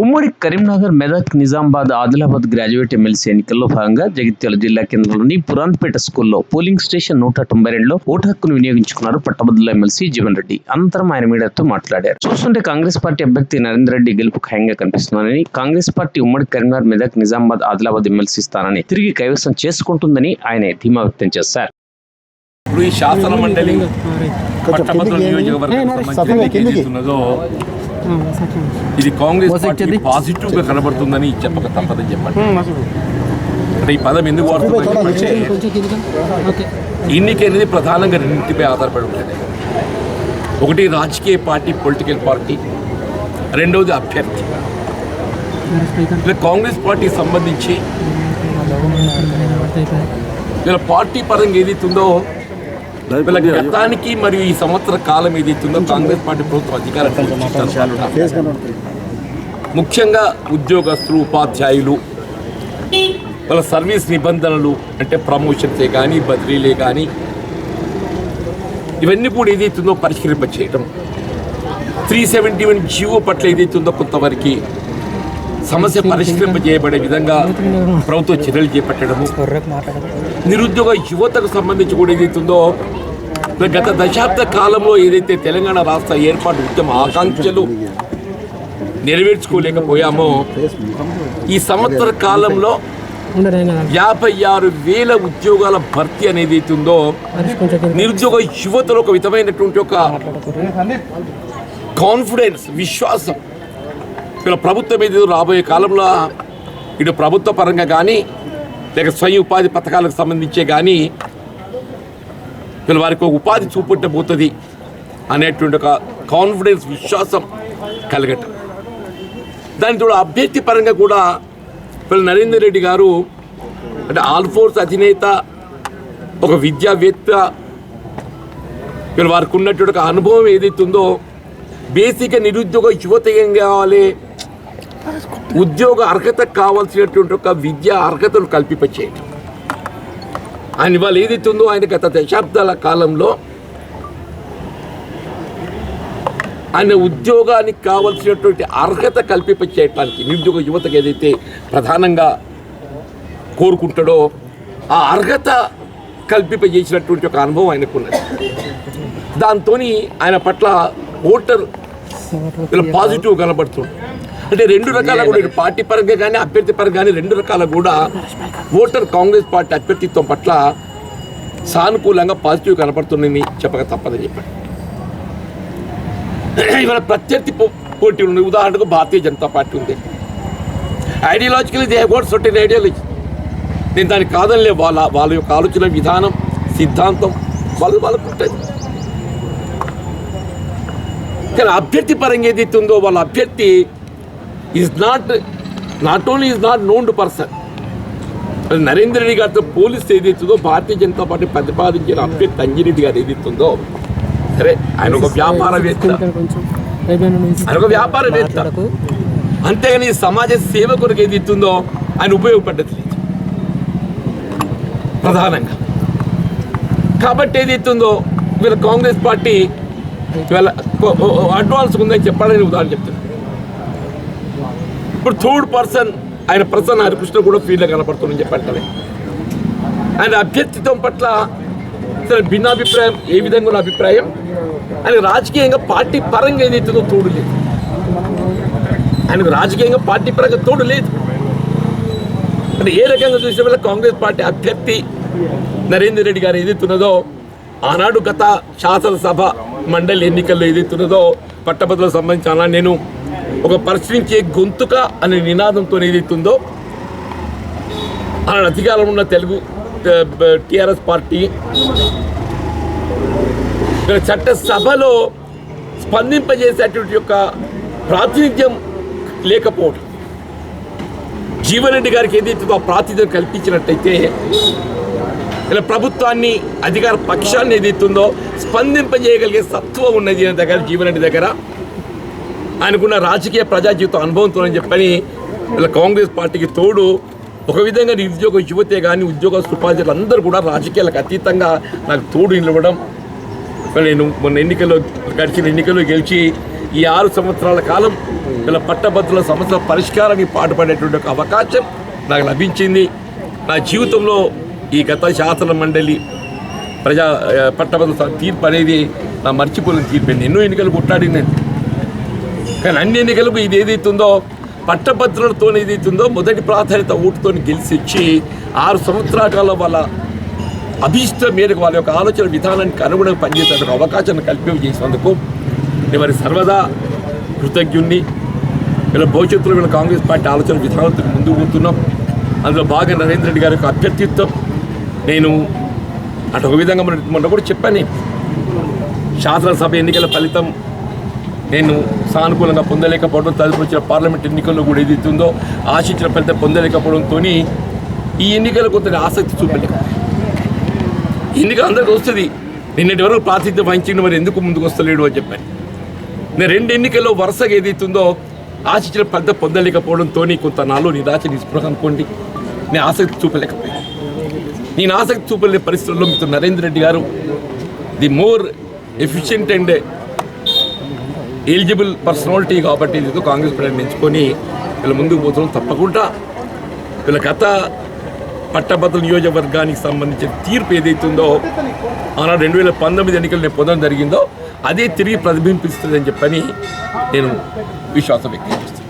ఉమ్మడి Karimnagar, Medak, Nizamabad, Adilabad graduate MLC ఎన్నికల్లో భాగంగా జగిత్యాల జిల్లా కేంద్రంలోని పురాన్పేట స్కూల్లో పోలింగ్ స్టేషన్ 192లో ఓటు హక్కును వినియోగించుకున్నారు పట్టభద్రుల ఎమ్మెల్సీ జీవన్ రెడ్డి. అనంతరం ఆయన మీడియాతో మాట్లాడారు. చూస్తుంటే కాంగ్రెస్ పార్టీ అభ్యర్థి నరేందర్ రెడ్డి గెలుపు ఖాయంగా కనిపిస్తుందని, కాంగ్రెస్ పార్టీ ఉమ్మడి కరీంనగర్, మెదక్, నిజామాబాద్, ఆదిలాబాద్ ఎమ్మెల్సీ స్థానాన్ని తిరిగి కైవసం చేసుకుంటుందని ఆయన ధీమా వ్యక్తం చేశారు. ఇప్పుడు ఈ శాసన మండలి పట్టభద్రుల నియోజకవర్గం సంబంధించినదో ఇది కాంగ్రెస్ పార్టీ పాజిటివ్ గా కనబడుతుందని చెప్పక తప్పదని చెప్పండి. అంటే ఈ పదం ఎందుకు వాడుతుందంటే ఎన్నిక అనేది ప్రధానంగా రెండింటిపై ఆధారపడి ఉంటుంది. ఒకటి రాజకీయ పార్టీ, పొలిటికల్ పార్టీ, రెండవది అభ్యర్థి. కాంగ్రెస్ పార్టీకి సంబంధించి ఇలా పార్టీ పరంగా ఏదైతుందో వీళ్ళ గతానికి మరియు ఈ సంవత్సర కాలం ఏదైతుందో కాంగ్రెస్ పార్టీ ప్రభుత్వం అధికారం ముఖ్యంగా ఉద్యోగస్తులు, ఉపాధ్యాయులు వాళ్ళ సర్వీస్ నిబంధనలు అంటే ప్రమోషన్సే కానీ, బదిలీలే కానీ ఇవన్నీ కూడా ఏదైతుందో పరిష్కరింపచేయటం, 371 జీవో పట్ల ఏదైతుందో కొంతవరకు సమస్య పరిష్కరింపజేయబడే విధంగా ప్రభుత్వ చర్యలు చేపట్టడము, నిరుద్యోగ యువతకు సంబంధించి కూడా ఏదైతుందో గత దశాబ్ద కాలంలో ఏదైతే తెలంగాణ రాష్ట్ర ఏర్పాటు ఉద్యమ ఆకాంక్షలు నెరవేర్చుకోలేకపోయామో ఈ సంవత్సర కాలంలో 56,000 ఉద్యోగాల భర్తీ అనేది అవుతుందో నిరుద్యోగ యువతలో ఒక విధమైనటువంటి ఒక కాన్ఫిడెన్స్, విశ్వాసం ఇలా ప్రభుత్వం మీద రాబోయే కాలంలో ఇటు ప్రభుత్వ పరంగా కానీ లేక స్వయం ఉపాధి పథకాలకు సంబంధించే కానీ వీళ్ళ వారికి ఒక ఉపాధి చూపెట్టబోతుంది అనేటువంటి ఒక కాన్ఫిడెన్స్, విశ్వాసం కలగటం. దానితో అభ్యర్థి పరంగా కూడా వీళ్ళ నరేందర్ రెడ్డి గారు అంటే ఆల్ ఫోర్స్ అధినేత, ఒక విద్యావేత్త, వీళ్ళ వారికి ఉన్నటువంటి ఒక అనుభవం ఏదైతుందో బేసిక్గా నిరుద్యోగ యువత ఏం కావాలి, ఉద్యోగ అర్హతకు కావాల్సినటువంటి ఒక విద్యా అర్హతను కల్పింపచేయటం. ఆయన ఇవాళ ఏదైతుందో ఆయన గత దశాబ్దాల కాలంలో ఆయన ఉద్యోగానికి కావాల్సినటువంటి అర్హత కల్పింపచేయటానికి నిరుద్యోగ యువతకు ఏదైతే ప్రధానంగా కోరుకుంటాడో ఆ అర్హత కల్పింపజేసినటువంటి ఒక అనుభవం ఆయనకున్నది. దాంతో ఆయన పట్ల ఓటర్ పాజిటివ్ కనబడుతుంది. అంటే రెండు రకాల కూడా పార్టీ పరంగా కానీ అభ్యర్థి పరంగా కానీ రెండు రకాల కూడా ఓటర్ కాంగ్రెస్ పార్టీ అభ్యర్థిత్వం పట్ల సానుకూలంగా పాజిటివ్ కనబడుతుందని చెప్పక తప్పదని చెప్పండి. ఇవాళ ప్రత్యర్థి పోటీలు ఉన్నాయి. ఉదాహరణకు భారతీయ జనతా పార్టీ ఉంది. Ideologically they have got certain ideology. నేను దానికి కాదనిలే, వాళ్ళ యొక్క ఆలోచన విధానం, సిద్ధాంతం వాళ్ళకు ఉంటుంది. కానీ అభ్యర్థి పరంగా ఏదైతే ఉందో వాళ్ళ అభ్యర్థి not only is not known to person. Narender Reddy గారితో పోలిస్తే ఏదైతుందో భారతీయ జనతా పార్టీ ప్రతిపాదించిన అభ్యర్థి అంజిరెడ్డి గారు ఏదైతుందో సరే ఆయన ఒక వ్యాపారవేత్త, అంతేగాని సమాజ సేవ కొరకు ఏదైతుందో ఆయన ఉపయోగపడ్డది లేదు ప్రధానంగా. కాబట్టి ఏదైతుందో వీళ్ళ కాంగ్రెస్ పార్టీ వీళ్ళ అడ్వాన్స్ ఉందని చెప్పాలని ఉదాహరణ చెప్తున్నారు. ఇప్పుడు థర్డ్ పర్సన్ ఆయన ప్రసన్న హరికృష్ణ కూడా ఫీల్డ్లో కనపడుతుందని చెప్పండి. ఆయన అభ్యర్థిత్వం పట్ల భిన్నాభిప్రాయం ఏ విధంగా ఉన్న అభిప్రాయం, ఆయన రాజకీయంగా పార్టీ పరంగా ఏదైతుందో తోడు లేదు. ఆయనకు రాజకీయంగా పార్టీ పరంగా తోడు లేదు. అంటే ఏ రకంగా చూసిన వల్ల కాంగ్రెస్ పార్టీ అభ్యర్థి నరేందర్ రెడ్డి గారు ఏదైతున్నదో ఆనాడు గత శాసనసభ మండలి ఎన్నికల్లో ఏదైతున్నదో పట్టభద్రులకు సంబంధించిన నేను ఒక ప్రశ్నించే గొంతుక అనే నినాదంతో ఏదైతుందో ఆనాడు అధికారంలో ఉన్న తెలుగు టీఆర్ఎస్ పార్టీ చట్టసభలో స్పందింపజేసేటువంటి యొక్క ప్రాతినిధ్యం లేకపోవడం, జీవన్ రెడ్డి గారికి ఏదైతుందో ఆ ప్రాతినిధ్యం కల్పించినట్టయితే ఇలా ప్రభుత్వాన్ని, అధికార పక్షాన్ని ఏదైతుందో స్పందింపజేయగలిగే సత్వం ఉన్నది ఆయన దగ్గర, జీవన్ రెడ్డి దగ్గర. ఆయనకున్న రాజకీయ ప్రజా జీవితం అనుభవంతో అని చెప్పని ఇలా కాంగ్రెస్ పార్టీకి తోడు ఒక విధంగా నిరుద్యోగ యువతే కానీ ఉద్యోగస్తులు, ఉపాధ్యాయులు అందరూ కూడా రాజకీయాలకు అతీతంగా నాకు తోడు నిలవడం. నేను మొన్న గడిచిన ఎన్నికల్లో గెలిచి ఈ 6 సంవత్సరాల కాలం వీళ్ళ పట్టభద్రుల సమస్యల పరిష్కారానికి పాటుపడేటువంటి ఒక అవకాశం నాకు లభించింది. నా జీవితంలో ఈ గత శాసన మండలి పట్టభద్రుల తీర్పు అనేది నా మర్చిపోలేని తీర్పు. ఎన్నో ఎన్నికలు కొట్లాడినండి, కానీ అన్ని ఎన్నికలకు ఇది ఏదైతుందో పట్టభద్రులతో ఏదైతుందో మొదటి ప్రాధాన్యత ఓటుతో గెలిచి ఇచ్చి 6 సంవత్సరాల కాలం వాళ్ళ అభీష్టం మేరకు వాళ్ళ యొక్క ఆలోచన విధానానికి అనుగుణంగా పనిచేసే అవకాశాన్ని కల్పించేసినందుకు నేను మరి సర్వదా కృతజ్ఞుణ్ణి. వీళ్ళ భవిష్యత్తులో వీళ్ళ కాంగ్రెస్ పార్టీ ఆలోచన విధానంతో ముందుకు పోతున్నాం. అందులో బాగా నరేంద్ర రెడ్డి గారి యొక్క అభ్యర్థిత్వం నేను అటు ఒక విధంగా మొన్న కూడా చెప్పాను. శాసనసభ ఎన్నికల ఫలితం నేను సానుకూలంగా పొందలేకపోవడం, తదుపరి వచ్చిన పార్లమెంట్ ఎన్నికల్లో కూడా ఏదైతుందో ఆశించిన ఫలితం పొందలేకపోవడంతో ఈ ఎన్నికలు కొంత ఆసక్తి చూపలేదు. ఎన్నిక అందరికీ వస్తుంది, నిన్నటి వరకు ప్రాతినిధ్యం వహించిన మరి ఎందుకు ముందుకు వస్తలేడు అని చెప్పాను. నేను 2 ఎన్నికల్లో వరుసగా ఏదైతుందో ఆశించిన ఫలితం పొందలేకపోవడంతో కొంత నాలో నిరాశ నిస్పృహ అనుకోండి, నేను ఆసక్తి చూపలేకపోయాను. నేను ఆసక్తి చూపలేని పరిస్థితుల్లో మీతో నరేంద్ర రెడ్డి గారు the more efficient and eligible personality కాబట్టి ఇది కాంగ్రెస్ పార్టీని ఎంచుకొని వీళ్ళ ముందుకు పోతున్నాం. తప్పకుండా వీళ్ళ గత పట్టభద్రుల నియోజకవర్గానికి సంబంధించిన తీర్పు ఏదైతుందో ఆనాడు 2019 ఎన్నికలు నేను పొందడం జరిగిందో అదే తిరిగి ప్రతిబింబిస్తుందని చెప్పని నేను విశ్వాసం వ్యక్తం చేస్తాను.